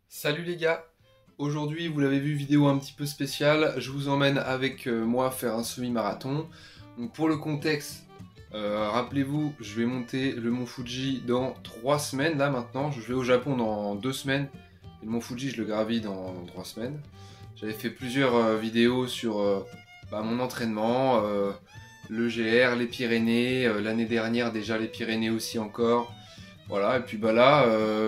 Salut les gars, aujourd'hui vous l'avez vu, vidéo un petit peu spéciale, je vous emmène avec moi faire un semi-marathon. Donc pour le contexte, rappelez-vous, je vais monter le mont Fuji dans 3 semaines là maintenant, je vais au Japon dans 2 semaines, et le mont Fuji je le gravis dans 3 semaines. J'avais fait plusieurs vidéos sur mon entraînement, le GR, les Pyrénées, l'année dernière déjà les Pyrénées aussi encore. Voilà, et puis là,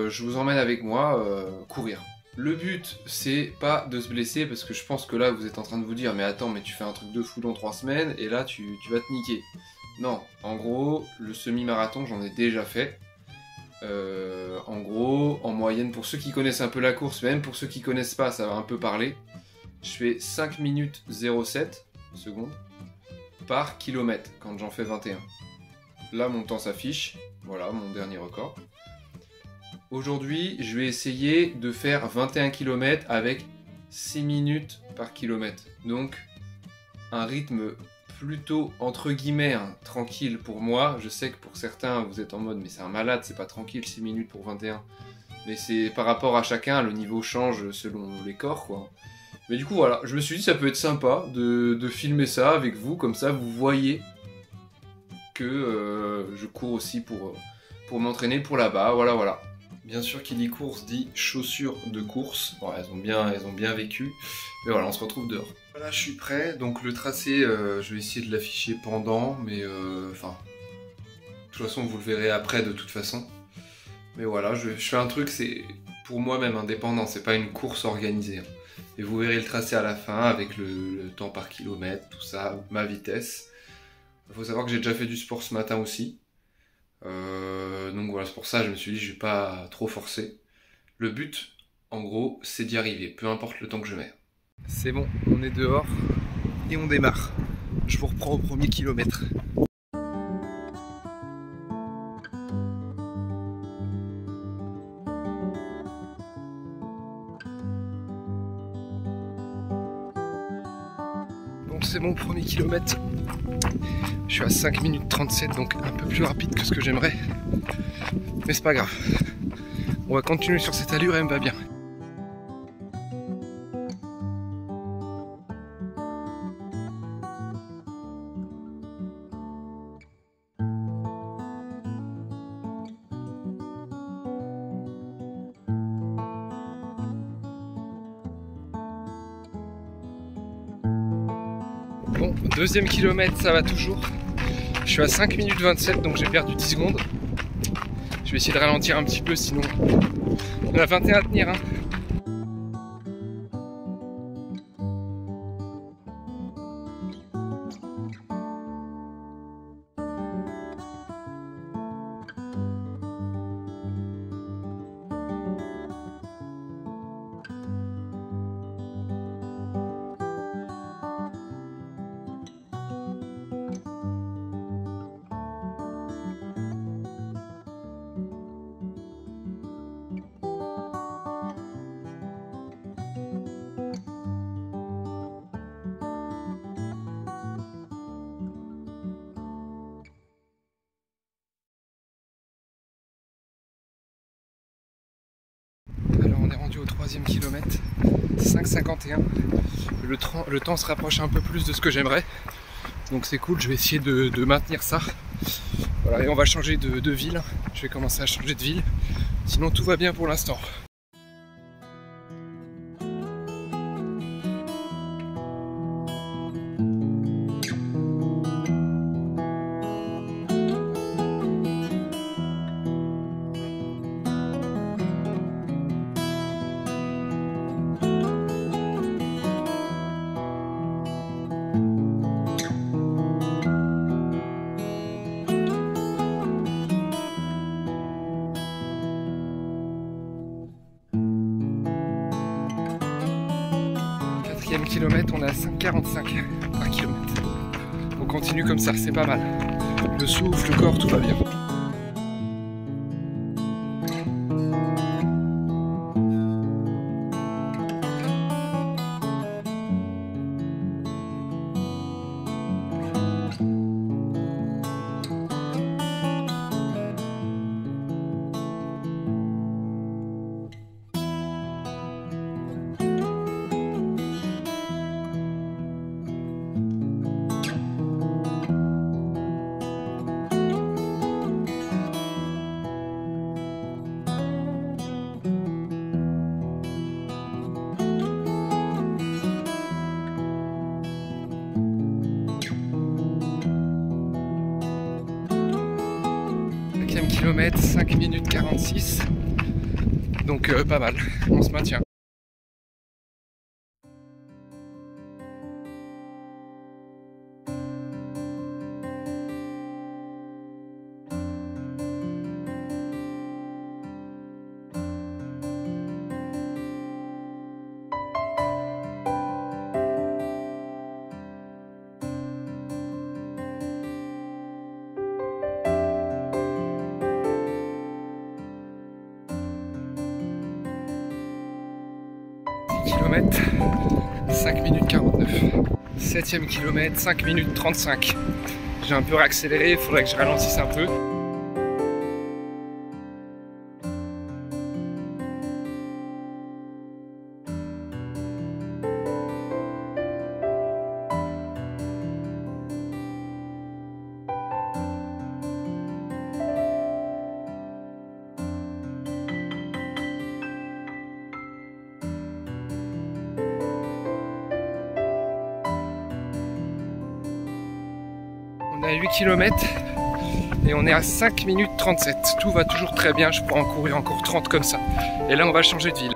je vous emmène avec moi courir. Le but, c'est pas de se blesser, parce que je pense que là, vous êtes en train de vous dire, mais attends, mais tu fais un truc de fou dans 3 semaines, et là, tu vas te niquer. Non, en gros, le semi-marathon, j'en ai déjà fait. En gros, en moyenne, pour ceux qui connaissent un peu la course, même pour ceux qui connaissent pas, ça va un peu parler. Je fais 5 minutes 07 secondes par kilomètre, quand j'en fais 21. Là, mon temps s'affiche. Voilà, mon dernier record. Aujourd'hui, je vais essayer de faire 21 km avec 6 minutes par kilomètre. Donc, un rythme plutôt, entre guillemets, tranquille pour moi. Je sais que pour certains, vous êtes en mode, mais c'est un malade, c'est pas tranquille, 6 minutes pour 21. Mais c'est par rapport à chacun, le niveau change selon les corps, quoi. Mais du coup, voilà, je me suis dit, ça peut être sympa de filmer ça avec vous, comme ça, vous voyez que je cours aussi pour m'entraîner pour là-bas, voilà. Bien sûr, qui dit course dit chaussures de course. Bon, elles ont bien vécu. Mais voilà, on se retrouve dehors. Voilà, je suis prêt. Donc le tracé, je vais essayer de l'afficher pendant, mais de toute façon, vous le verrez après de toute façon. Mais voilà, je fais un truc, c'est pour moi-même indépendant, c'est pas une course organisée. Et vous verrez le tracé à la fin avec le temps par kilomètre, tout ça, ma vitesse. Il faut savoir que j'ai déjà fait du sport ce matin aussi. Donc voilà, c'est pour ça que je me suis dit je vais pas trop forcer. Le but, en gros, c'est d'y arriver, peu importe le temps que je mets. C'est bon, on est dehors et on démarre. Je vous reprends au premier kilomètre. Bon, c'est bon, premier kilomètre. Je suis à 5 minutes 37, donc un peu plus rapide que ce que j'aimerais. Mais c'est pas grave. On va continuer sur cette allure et elle me va bien. Bon, deuxième kilomètre, ça va toujours. Je suis à 5 minutes 27, donc j'ai perdu 10 secondes. Je vais essayer de ralentir un petit peu, sinon on a 21 à tenir. Alors on est rendu au troisième kilomètre, 5,51. Le temps se rapproche un peu plus de ce que j'aimerais. Donc c'est cool, je vais essayer de maintenir ça. Voilà, et on va changer de ville. Je vais commencer à changer de ville. Sinon tout va bien pour l'instant. Kilomètre, on est à 5,45 par kilomètre. On continue comme ça, c'est pas mal. Le souffle, le corps, tout va bien. km, 5 minutes 46. Donc pas mal, on se maintient. Kilomètre, 5 minutes 49. 7e kilomètre, 5 minutes 35. J'ai un peu réaccéléré, il faudrait que je ralentisse un peu. On est à 8 km et on est à 5 minutes 37. Tout va toujours très bien, je pourrais en courir encore 30 comme ça. Et là on va changer de ville.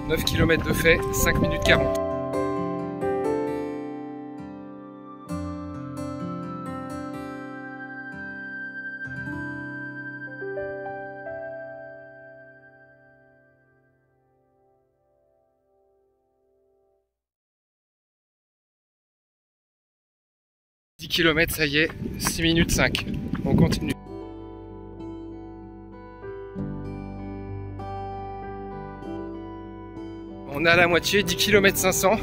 « 9 km de fait, 5 minutes 40. « 10 km, ça y est, 6 minutes 5. On continue. » On est à la moitié, 10 km 500.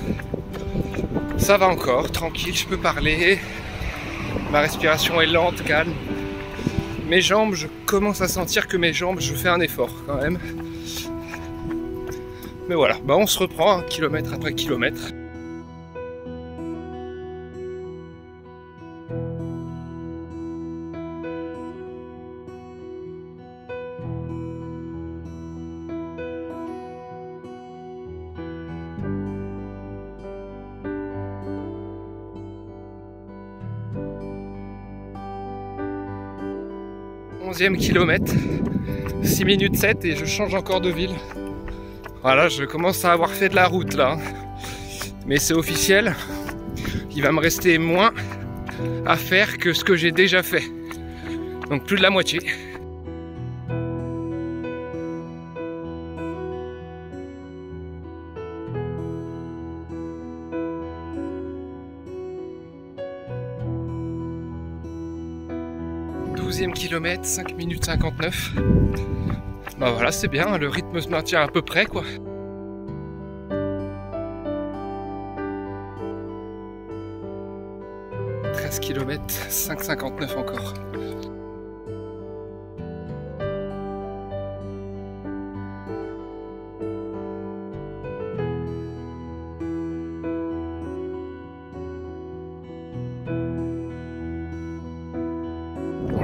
Ça va encore, tranquille, je peux parler. Ma respiration est lente, calme. Mes jambes, je commence à sentir que mes jambes, je fais un effort quand même. Mais voilà, bah on se reprend, kilomètre après kilomètre. Onzième kilomètre, 6 minutes 7 et je change encore de ville. Voilà, je commence à avoir fait de la route là. Mais c'est officiel, il va me rester moins à faire que ce que j'ai déjà fait. Donc plus de la moitié. Douzième kilomètre, 5 minutes 59. Bah voilà, c'est bien, le rythme se maintient à peu près quoi. « 13 km, 5,59 encore. »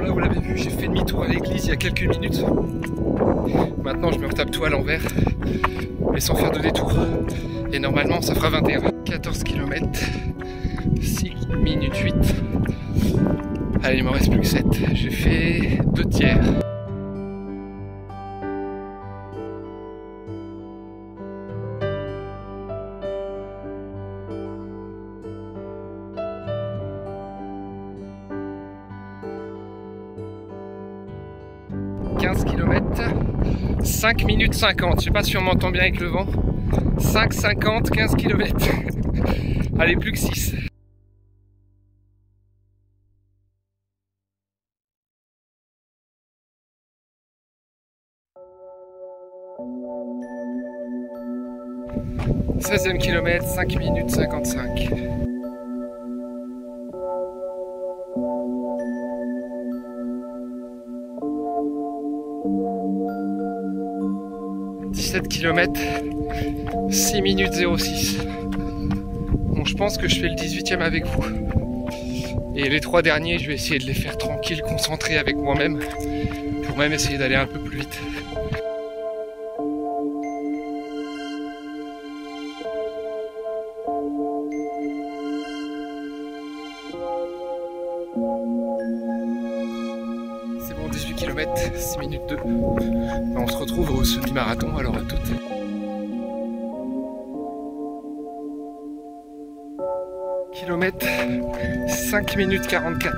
Là vous l'avez vu, j'ai fait demi-tour à l'église il y a quelques minutes. Maintenant je me retape tout à l'envers, mais sans faire de détour. Et normalement ça fera 21. 14 km, 6 minutes 8. Allez, il m'en reste plus que 7. J'ai fait 2 tiers. « 15 km, 5 minutes 50. Je sais pas si on m'entend bien avec le vent. 5,50, 15 km. Allez, plus que 6. « 16e kilomètre, 5 minutes 55. » 17 km, 6 minutes 06. Bon, je pense que je fais le 18e avec vous. Et les 3 derniers, je vais essayer de les faire tranquille, concentré avec moi-même, pour même essayer d'aller un peu plus vite. C'est bon, 18 km, 6 minutes 2. On se retrouve au semi-marathon, alors à toutes. Kilomètre, 5 minutes 44.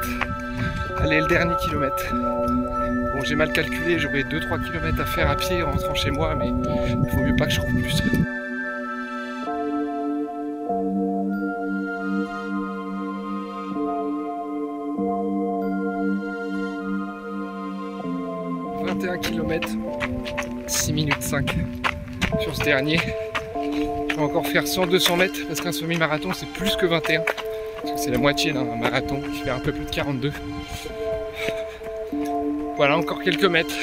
Allez, le dernier kilomètre. Bon, j'ai mal calculé, j'aurais 2-3 km à faire à pied en rentrant chez moi, mais il vaut mieux pas que je cours plus. Km, 6 minutes 5 sur ce dernier. Je vais encore faire 100-200 mètres parce qu'un semi-marathon c'est plus que 21, parce que c'est la moitié d'un marathon qui fait un peu plus de 42. Voilà, encore quelques mètres.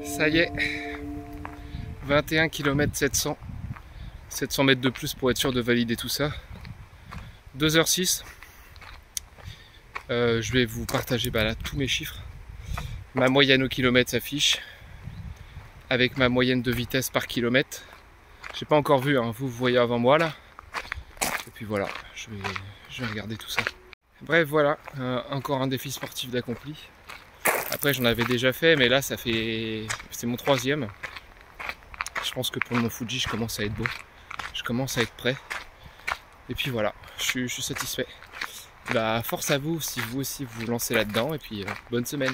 Ça y est, 21 km 700 mètres de plus pour être sûr de valider tout ça. 2h06. Je vais vous partager là tous mes chiffres. Ma moyenne au kilomètre s'affiche avec ma moyenne de vitesse par kilomètre. J'ai pas encore vu, hein. Vous voyez avant moi là. Et puis voilà, je vais regarder tout ça. Bref, voilà, encore un défi sportif d'accompli. Après j'en avais déjà fait, mais là c'est mon 3e. Je pense que pour le Mont Fuji, je commence à être beau. Je commence à être prêt. Et puis voilà, je suis satisfait. Force à vous si vous aussi vous vous lancez là-dedans. Et puis bonne semaine.